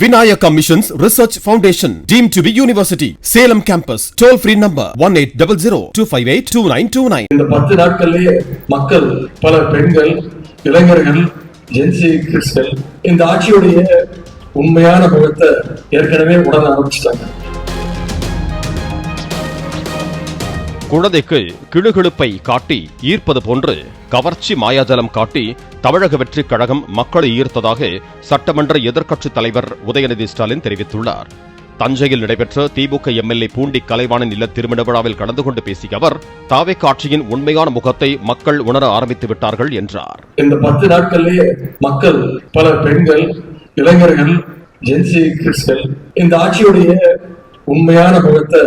Vinayaka Missions Research Foundation, deemed to be university. Salem campus. Toll free number 1800-258-2929. இந்த 10 நாட்களிலேயே மக்கள், பல பெண்கள், இளைஞர்கள், ஜென்சி கிட்ஸ்கள் இந்த ஆட்சியுடைய உண்மையான முகத்தை ஏற்கனவே உணர ஆரம்பிச்சிட்டாங்க. குழந்தைக்கு கிளுகிழுப்பை காட்டி ஈர்ப்பது போன்று கவர்ச்சி மாயாஜலம் காட்டி தமிழக வெற்றிக் கழகம் மக்களை ஈர்த்ததாக சட்டமன்ற எதிர்க்கட்சித் தலைவர் உதயநிதி ஸ்டாலின் தெரிவித்துள்ளார். தஞ்சையில் நடைபெற்ற திமுக எம்எல்ஏ பூண்டி கலைவாணன் இல்ல திருமண விழாவில் கலந்து கொண்டு பேசிய அவர் தாவேகா ஆட்சியின் உண்மையான முகத்தை மக்கள் உணர ஆரம்பித்து விட்டார்கள் என்றார். இந்த 10 நாட்களிலேயே மக்கள், பல பெண்கள், இளைஞர்கள், ஜென்சி கிட்ஸ்கள் இந்த ஆட்சியுடைய உண்மையான முகத்தை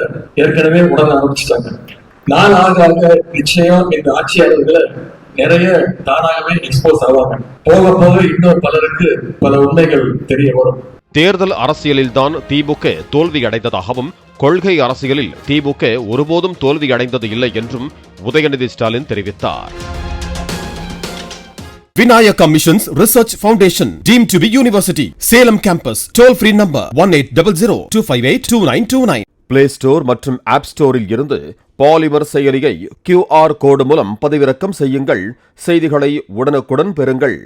ஏற்கனவே உணர ஆரம்பிச்சிட்டாங்க. நாள் ஆக நிச்சயம் இந்த ஆட்சியாளர்களை நிறைய தானாகவே எக்ஸ்போஸ் ஆவாங்க. போக போக இன்னும் பலருக்கு பல உண்மைகள் தெரிய வரும். தேர்தல் அரசியலில்தான் திமுக தோல்வி அடைந்ததாகவும் கொள்கை அரசியலில் திமுக ஒருபோதும் தோல்வி அடைந்தது இல்லை என்றும் உதயநிதி ஸ்டாலின் தெரிவித்தார். Vinayaka Missions Research Foundation, deemed to be university. Salem campus. Toll free number 1800-258-2929. Play store மற்றும் ஆப் ஸ்டோரில் இருந்து பாலிமர் செயலியை QR கோடு மூலம் பதிவிறக்கம் செய்யுங்கள். செய்திகளை உடனுக்குடன் பெறுங்கள்.